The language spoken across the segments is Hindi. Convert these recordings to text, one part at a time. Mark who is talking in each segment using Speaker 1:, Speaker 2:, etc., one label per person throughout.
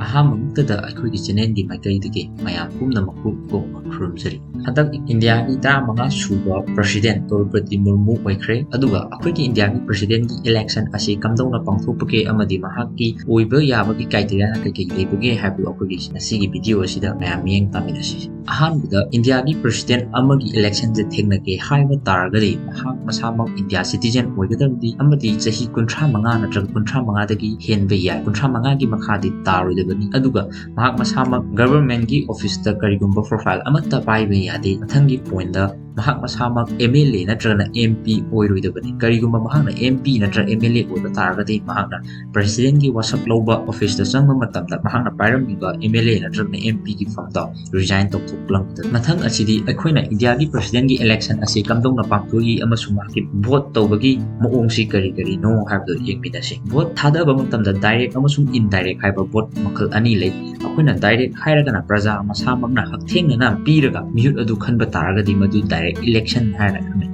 Speaker 1: ꯑꯍꯥꯟꯕꯃꯛꯇꯗ ꯑꯩꯈꯣꯏꯒꯤ ꯆꯦꯅꯦꯜꯒꯤ ꯃꯥꯏꯀꯩꯗꯒꯤ ꯃꯌꯥꯝ ꯄꯨꯝꯅꯃꯛꯄꯨ ꯀꯣꯛꯅ ꯈꯨꯔꯨꯝꯖꯔꯤ꯫ ꯍꯟꯗꯛ ꯏꯟꯗꯤꯌꯥꯒꯤ 15 ꯁꯨꯕ ꯄ꯭ꯔꯁꯤꯗꯦꯟ ꯗ꯭ꯔꯧꯄꯗꯤ ꯃꯨꯔꯃꯨ ꯑꯣꯏꯈ꯭ꯔꯦ꯫ ꯑꯗꯨꯒ ꯑꯩꯈꯣꯏꯒꯤ ꯏꯟꯗꯤꯌꯥꯒꯤ ꯄ꯭ꯔꯁꯤꯗꯦꯟꯒꯤ ꯏꯂꯦꯛꯁꯟ ꯑꯁꯤ ꯀꯝꯗꯧꯅ ꯄꯥꯡꯊꯣꯛꯄꯒꯦ ꯑꯃꯗꯤ ꯃꯍꯥꯛꯀꯤ ꯑꯣꯏꯕ ꯌꯥꯕꯒꯤ ꯀ꯭ꯔꯥꯏꯇꯦꯔꯤꯌꯥꯅ ꯀꯩ ꯂꯩꯕꯒꯦ ꯍꯥꯏꯕꯗꯨ ꯑꯩꯈꯣꯏꯒꯤ ꯉꯁꯤꯒꯤ ꯚꯤꯗꯤꯑꯣ ꯑꯁꯤꯗ ꯃꯌꯥꯝ ꯃꯤꯠꯌꯦꯡ ꯇꯥꯃꯤꯟꯅꯁꯤ꯫ ꯑꯍꯥꯟꯕꯗ ꯏꯟꯗꯤꯌꯥꯒꯤ ꯄ꯭ꯔꯁꯤꯗꯦꯟ ꯑꯃꯒꯤ ꯏꯂꯦꯛꯁꯟꯁꯦ ꯊꯦꯡꯅꯒꯦ ꯍꯥꯏꯕ ꯇꯥꯔꯒꯗꯤ ꯃꯍꯥꯛ ꯃꯁꯥꯃꯛ ꯏꯟꯗꯤꯌꯥ ꯁꯤꯇꯤꯖꯦꯟ ꯑꯣꯏꯒꯗꯕꯅꯤ ꯑꯃꯗꯤ ꯆꯍꯤ 35 ꯅꯠꯇ꯭ꯔꯒ 35ꯗꯒꯤ ꯍꯦꯟꯕ ꯌꯥꯏ꯫ 35ꯒꯤ ꯃꯈꯥꯗꯤ ꯇꯥꯔꯣꯏꯗꯕꯅꯤ꯫ ꯑꯗꯨꯒ ꯃꯍꯥꯛ ꯃꯁꯥꯃꯛ ꯒꯚꯔꯟꯃꯦꯟꯠꯒꯤ ꯑꯣꯐꯤꯁꯇ ꯀꯔꯤꯒꯨꯝꯕ ꯄ꯭ꯔꯣꯐꯥꯏꯜ ꯑꯃꯠꯇ ꯄꯥꯏꯕ ꯌꯥꯗꯦ꯫ ꯃꯊꯪꯒꯤ ꯄꯣꯏꯟꯠꯗ ꯃꯍꯥꯛ ꯃꯁꯥꯃꯛ MLA ꯅꯠꯇ꯭ꯔꯒꯅ MP ꯑꯣꯏꯔꯣꯏꯗꯕꯅꯤ꯫ ꯀꯔꯤꯒꯨꯝꯕ ꯃꯍꯥꯛꯅ MP ꯅꯠꯇ꯭ꯔꯒ MLA ꯑꯣꯏꯕ ꯇꯥꯔꯒꯗꯤ ꯃꯍꯥꯛꯅ ꯄ꯭ꯔꯁꯤꯗꯦꯟꯠꯒꯤ ꯋꯥꯁꯛ ꯂꯧꯕ ꯑꯣꯐꯤꯁꯇ ꯆꯪꯕ ꯃꯇꯝꯗ ꯃꯍꯥꯛꯅ ꯄꯥꯏꯔꯝꯃꯤꯕ MLA ꯅꯠꯇ꯭ꯔꯒꯅ MPꯒꯤ ꯐꯝꯗꯣ ꯔꯤꯖꯥꯏꯟ ꯇꯧꯊꯣꯛꯂꯝꯒꯗꯕꯅꯤ꯫ ꯃꯊꯪ ꯑꯁꯤꯗꯤ ꯑꯩꯈꯣꯏꯅ ꯏꯟꯗꯤꯌꯥꯒꯤ ꯄ꯭ꯔꯁꯤꯗꯦꯟꯠꯒꯤ ꯏꯂꯦꯛꯁꯟ ꯑꯁꯤ ꯀꯝꯗꯧꯅ ꯄꯥꯡꯊꯣꯛꯏ ꯑꯃꯁꯨꯡ ꯃꯍꯥꯛꯀꯤ ꯚꯣꯠ ꯇꯧꯕꯒꯤ ꯃꯑꯣꯡꯁꯤ ꯀꯔꯤꯅꯣ ꯍꯥꯏꯕꯗꯨ ꯌꯦꯡꯃꯤꯟꯅꯁꯤ꯫ ꯚꯣꯠ ꯊꯥꯗꯕ ꯃꯇꯝꯗ ꯗꯥꯏꯔꯦꯛ ꯑꯃꯁꯨꯡ ꯏꯟꯗꯥꯏꯔꯦꯛ ꯍꯥꯏꯕ ꯚꯣꯠ ꯃꯈꯜ ꯑꯅꯤ ꯂꯩ꯫ ꯑꯩꯈꯣꯏꯅ ꯗꯥꯏꯔꯦꯛ ꯍꯥꯏꯔꯒꯅ ꯄ꯭ꯔꯖꯥ ꯃꯁꯥꯃꯛꯅ ꯍꯛꯊꯦꯡꯅꯅ ꯄꯤꯔꯒ ꯃꯤꯍꯨꯠ ꯑꯗꯨ ꯈꯟꯕ ꯇꯥꯔꯒꯗꯤ ꯃꯗꯨ ꯗꯥꯏꯔꯦꯛ इलेक्शन है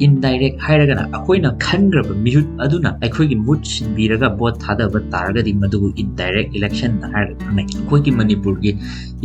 Speaker 1: इनडायरेक्ट है खनग्रब मिहुत अदुना अखोइगी मुहूत सिनबीरगा वोट थादबा तारगदि मदुबु इनडायरेक्ट इलेक्शन है अखोइगी मणिपुर की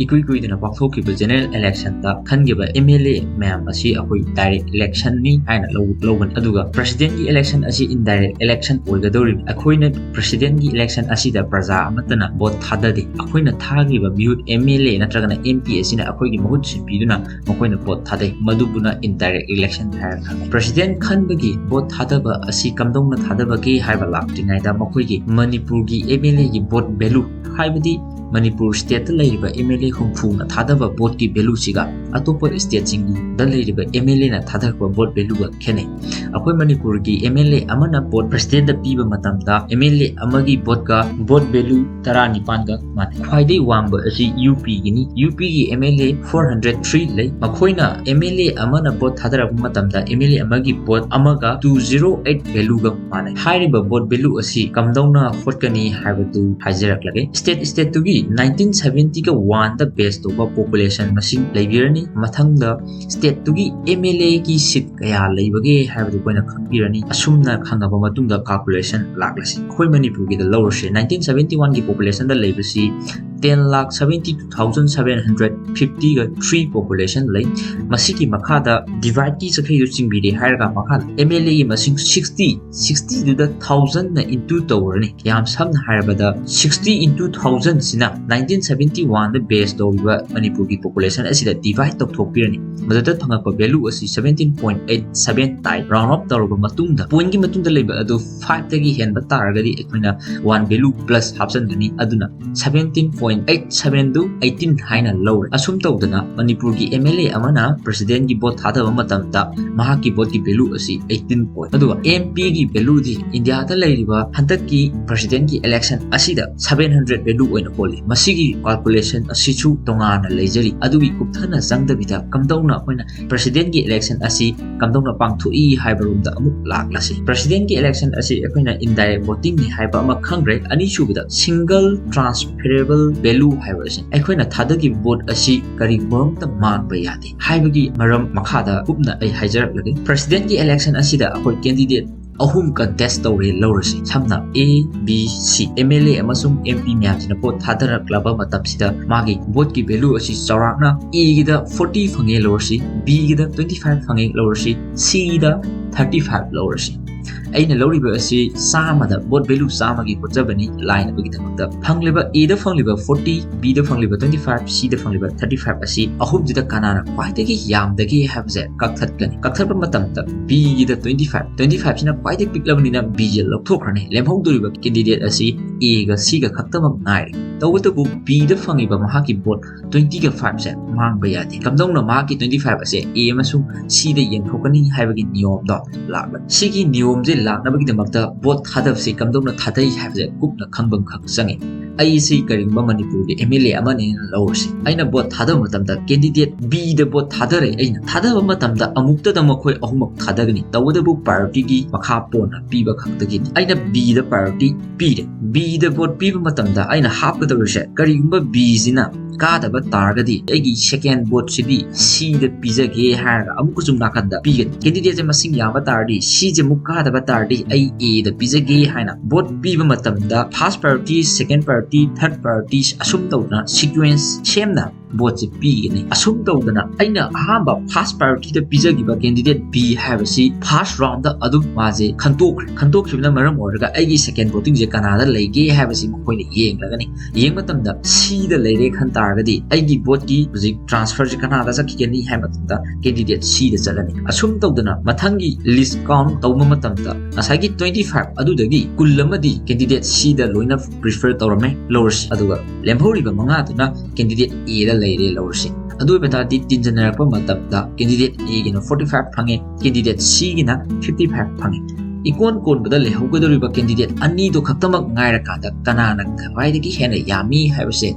Speaker 1: इकुई कुइदना पाथोकिबा जनरल इलेक्शन दा खनगिबा MLA मैम असी अखोइ डायरेक्ट इलेक्शन नि हाइना लौगनि अदुगा प्रेसिडेंट की इलेक्शन असी इनडायरेक्ट इलेक्शन ओइगदौरि अखोइना प्रेसिडेंट की इलेक्शन असीदा प्रजा अमतना वोट थाददि अखोइना थागिबा मिहुत MLA नत्रगना MP असिना अखोइगी मुहूत सिनबीदुना मखोइना वोट थादै मदुबुना इनडायरेक्ट इलेक्शन है प्रेसिडेंट खनबगी वोट थादबा असी कमदौना थादबगी हाइबा लाक्ट्रिङाइदा मखोइगी मणिपुर की MLA की वोट वैल्यू हाइबदी मणिपुर स्टेट लेरिबा MLA हुंफुना थादबा वोट की वैल्यू सिगा अतोप स्टेट सिंगी द लेरिबा MLA ना थादबा वोट वैल्यू गा खेने अखोइ मणिपुर की MLA अमना वोट प्रेसिडेंट दा पीबा मतमदा MLA अमगी वोट का वोट वैल्यू 19 गा माने ख्वाइदै वांबा असी UP गिनी UP की MLA 403 लै मखोइना MLA अमना वोट थादरबा मतमदा MLA अमगी वोट अमगा 208 वैल्यू गा माने हाइरिबा वोट वैल्यू असी कमदौना फोटकनी हाइबदु हाइजरकलगे स्टेट तुगी 1970 का 1 दा बेस तोबा पॉपुलेशन मसिंग लेबिरनी मथंगदा स्टेट तुगी MLA की सीट कया लेबगे हाइबदु कोइना खंबिरनी असुमना खंगबा मतुंगदा कैलकुलेशन लागलसी खोइ मणिपुर की द लोअर 1971 की पॉपुलेशन दा लेबसी 10,72,750 का 3 पॉपुलेशन लै मसिकी मखादा डिवाइड की सखैदु चिंबिरे हाइरगा मखादा MLA की मसिंग 60 दुदा 1000 ना इनटू तौरनी याम समना हाइरबदा 60 into 1000 सिना 1971 द बेस तौबा मणिपुर की पॉपुलेशन असिदा डिवाइड तौथोकपिरनी मददा फंगप वैल्यू असी 17.87 टाइ राउंड अप तौरबा मतुंगदा पॉइंट की मतुंगदा लेबा अदु 5 तगी हेनबा तारगदी अखोइना 1 वैल्यू प्लस हापसनगनी अदुना 17.87 दु 18 हाइना लौर असुम तौदना मणिपुर की MLA अमना प्रेसिडेंट की वोट थादबा मतमदा महाकी वोट की वैल्यू असी 18 पॉइंट अदुगा MP की वैल्यू दी इंडिया दा लेरिबा हंतक की प्रेसिडेंट की इलेक्शन असीदा 700 वैल्यू ओइना पोली मसिगी कैलकुलेशन असीचु तोंगाना लेजरी अदुगी कुपथना संगदबिदा कमदौना अखोइना प्रेसिडेंट की इलेक्शन असी कमदौना पांगथोई हाइबरुमदा अमुक लागलासी प्रेसिडेंट की इलेक्शन असी अखोइना इनडायरेक्ट वोटिंग नि हाइबा अमा खंग्रे अनिसुबदा सिंगल ट्रांसफरेबल वैल्यू हाइबसे अखोइना थादगी वोट असी करिगुमता मांगबा यादे हाइबगी मरम मखादा कुपना आई हाइजरलगे प्रेसिडेंट की इलेक्शन असीदा अखोइ कैंडिडेट अहुम कंटेस्ट तौरे लौरसी समना A B C MLA अमसुंग MP म्यामसिना वोट थादरक्लबा मतमसिदा मागी वोट की वैल्यू असी चौराकना A Gida 40 fungi लौरसी B Gida 25 fungi लौरसी C गिदा 35 लौरसी अैना लौरिबा असी Samda vote value सामगी होजबनी line बगिदमक्ता फंगलिबा A दा फंगलिबा 40 B दा फंगलिबा 25 C दा फंगलिबा 35 असी अहुम जिदा कनाना क्वाइदगी यामदगी हाबजे कक्थतकनी कक्थतबा मतमता B गिदा 25 सिना क्वाइदगी पिकलबनिना B जे लौथोखरने लेमहौदुरिबा कैंडिडेट असी A गा C गा खक्तमक नाइ तौबतबु B दा फंगिबा महाकी वोट 20 गा 5 से मांगबा यादे कमदौना महाकी 25 असे A अमसुंग C दा यंथोकनी हाइबगी नियम दो लागला सिगी नियम जे लाक्नबगीदमक्ता वोट थादबसे कमदौना थादै हाइबजे कुपना खंबम खक संगे अैसी करिंगबा मणिपुर के MLA अमने लौरसी अैना वोट थादब मतमदा कैंडिडेट B दा वोट थादरे अैना थादब मतमदा अमुक्तदा मखोइ अहुमक थादगनी तवदबु पार्टी की मखा पोना पीबा खक्तगिनी अैना B दा पार्टी पीरे B दा वोट पीबा मतमदा अैना हापगदबसे करिंगबा B जिना ꯀꯥꯗꯕ ꯇꯥꯔꯒꯗꯤ ꯑꯩꯒꯤ ꯁꯦꯀꯦꯟ ꯚꯣꯠꯁꯤꯗꯤ ꯁꯤꯗ ꯄꯤꯖꯒꯦ ꯍꯥꯏꯔꯒ ꯑꯃꯨꯛꯀ ꯁꯨꯝ ꯅꯥꯀꯟꯗ ꯄꯤꯒꯅꯤ ꯀꯦꯟꯗꯤꯗꯦꯠꯁꯦ ꯃꯁꯤꯡ ꯌꯥꯝꯕ ꯇꯥꯔꯗꯤ ꯁꯤꯁꯦ ꯑꯃꯨꯛ ꯀꯥꯗꯕ ꯇꯥꯔꯗꯤ ꯑꯩ ꯑꯦꯗ ꯄꯤꯖꯒꯦ ꯍꯥꯏꯅ ꯚꯣꯠ ꯄꯤꯕ ꯃꯇꯝꯗ ꯐꯥꯔꯁ ꯄ꯭ꯔꯥꯏꯌꯣꯔꯤꯇꯤ ꯁꯦꯀꯦꯟ ꯄ꯭ꯔꯥꯏꯌꯣꯔꯤꯇꯤ ꯊꯥꯔꯠ ꯄ꯭ꯔꯥꯏꯌꯣꯔꯤꯇꯤ ꯑꯁꯨꯝ ꯇꯧꯗꯅ ꯁꯤꯀ꯭ꯋꯦꯟꯁ ꯁꯦꯝꯅ ꯚꯣꯠꯁꯦ ꯄꯤꯒꯅꯤ ꯑꯁꯨꯝ ꯇꯧꯗꯅ ꯑꯩꯅ ꯑꯍꯥꯟꯕ ꯐꯥꯔꯁ ꯄ꯭ꯔꯥꯏꯌꯣꯔꯤꯇꯤꯗ ꯄꯤꯖꯈꯤꯕ ꯀꯦꯟꯗꯤꯗꯦꯠ B ꯍꯥꯏꯕꯁꯤ ꯐꯥꯔꯁ ꯔꯥꯎꯟꯗ ꯑꯗꯨꯝ ꯃꯥꯁꯦ ꯈꯟꯇꯣꯛꯈꯤꯕꯅ ꯃꯔꯝ ꯑꯣꯏꯔꯒ ꯑꯩꯒꯤ ꯁꯦꯀꯦꯟ ꯚꯣꯇꯤꯡꯁꯦ ꯀꯅꯥꯗ ꯂꯩꯒꯦ ꯍꯥꯏꯕꯁꯤ ꯃꯈꯣꯏꯅ ꯌꯦꯡꯂꯒꯅꯤ ꯌꯦꯡꯕ ꯃꯇꯝꯗ Cꯗ ꯂꯩꯔꯦ ꯈꯟ ꯇꯥꯔꯒꯗꯤ ꯑꯩꯒꯤ ꯚꯣꯠꯀꯤ ꯍꯧꯖꯤꯛ ꯇ꯭ꯔꯥꯟꯁꯐꯔꯁꯦ ꯀꯅꯥꯗ ꯆꯠꯈꯤꯒꯅꯤ ꯍꯥꯏꯕ ꯃꯇꯝꯗ ꯀꯦꯟꯗꯤꯗꯦꯠ Cꯗ ꯆꯠꯂꯅꯤ ꯑꯁꯨꯝ ꯇꯧꯗꯅ ꯃꯊꯪꯒꯤ ꯂꯤꯁ ꯀꯥꯎꯟ ꯇꯧꯕ ꯃꯇꯝꯗ ꯉꯁꯥꯏꯒꯤ 25 ꯑꯗꯨꯗꯒꯤ ꯀꯨꯜ ꯑꯃꯗꯤ ꯀꯦꯟꯗꯤꯗꯦꯠ Cꯗ ꯂꯣꯏꯅ ꯄ꯭ꯔꯤꯐꯔ ꯇꯧꯔꯝꯃꯦ ꯂꯧꯔꯁꯤ ꯑꯗꯨꯒ ꯂꯦꯝꯍꯧꯔꯤꯕ 5ꯗꯨꯅ ꯀꯦꯟꯗꯤꯗꯦꯠ Aꯗ ꯂꯩꯔꯦ ꯂꯧꯔꯁꯤ ꯑꯗꯨ ꯑꯣꯏꯕ ꯇꯥꯔꯗꯤ ꯇꯤꯟꯖꯟꯅꯔꯛꯄ ꯃꯇꯝꯗ ꯀꯦꯟꯗꯤꯗꯦꯠ Aꯒꯤꯅ 45 ꯐꯪꯉꯦ ꯀꯦꯟꯗꯤꯗꯦꯠ Cꯒꯤꯅ 55 ꯐꯪꯉꯦ ꯏꯀꯣꯟ ꯀꯣꯟꯕꯗ ꯂꯩꯍꯧꯒꯗꯧꯔꯤꯕ ꯀꯦꯟꯗꯤꯗꯦꯠ ꯑꯅꯤꯗꯣ ꯈꯛꯇꯃꯛ ꯉꯥꯏꯔꯀꯥꯟꯗ ꯀꯅꯥꯅ ꯈ꯭ꯋꯥꯏꯗꯒꯤ ꯍꯦꯟꯅ ꯌꯥꯝꯃꯤ ꯍꯥꯏꯕꯁꯦ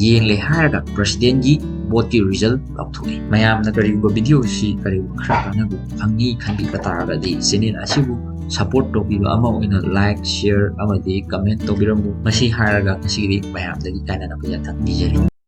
Speaker 1: ꯌꯦꯡꯂꯦ ꯍꯥꯏꯔꯒ ꯄ꯭ꯔꯦꯁꯤꯗꯦꯟꯠꯒꯤ ꯚꯣꯠꯀꯤ ꯔꯤꯖꯜꯠ ꯂꯥꯎꯊꯣꯛꯏ ꯃꯌꯥꯝꯅ ꯀꯔꯤꯒꯨꯝꯕ ꯚꯤꯗꯤꯑꯣꯁꯤ ꯀꯔꯤꯒꯨꯝꯕ ꯈꯔ ꯀꯥꯟꯅꯕ ꯐꯪꯉꯤ ꯈꯟꯕꯤꯕ ꯇꯥꯔꯒꯗꯤ ꯆꯦꯅꯦꯜ ꯑꯁꯤꯕꯨ ꯁꯄꯣꯔꯠ ꯇꯧꯕꯤꯕ ꯑꯃ ꯑꯣꯏꯅ ꯂꯥꯏꯛ ꯁꯤꯌꯔ ꯑꯃꯗꯤ ꯀꯃꯦꯟꯠ ꯇꯧꯕꯤꯔꯝꯃꯨ ꯃꯁꯤ ꯍꯥꯏꯔꯒ ꯉꯁꯤꯒꯤꯗꯤ ꯃꯌꯥꯝꯗꯒꯤ ꯀꯥꯏꯅꯅꯕ ꯌꯥꯊꯪ ꯅꯤꯖꯔꯤ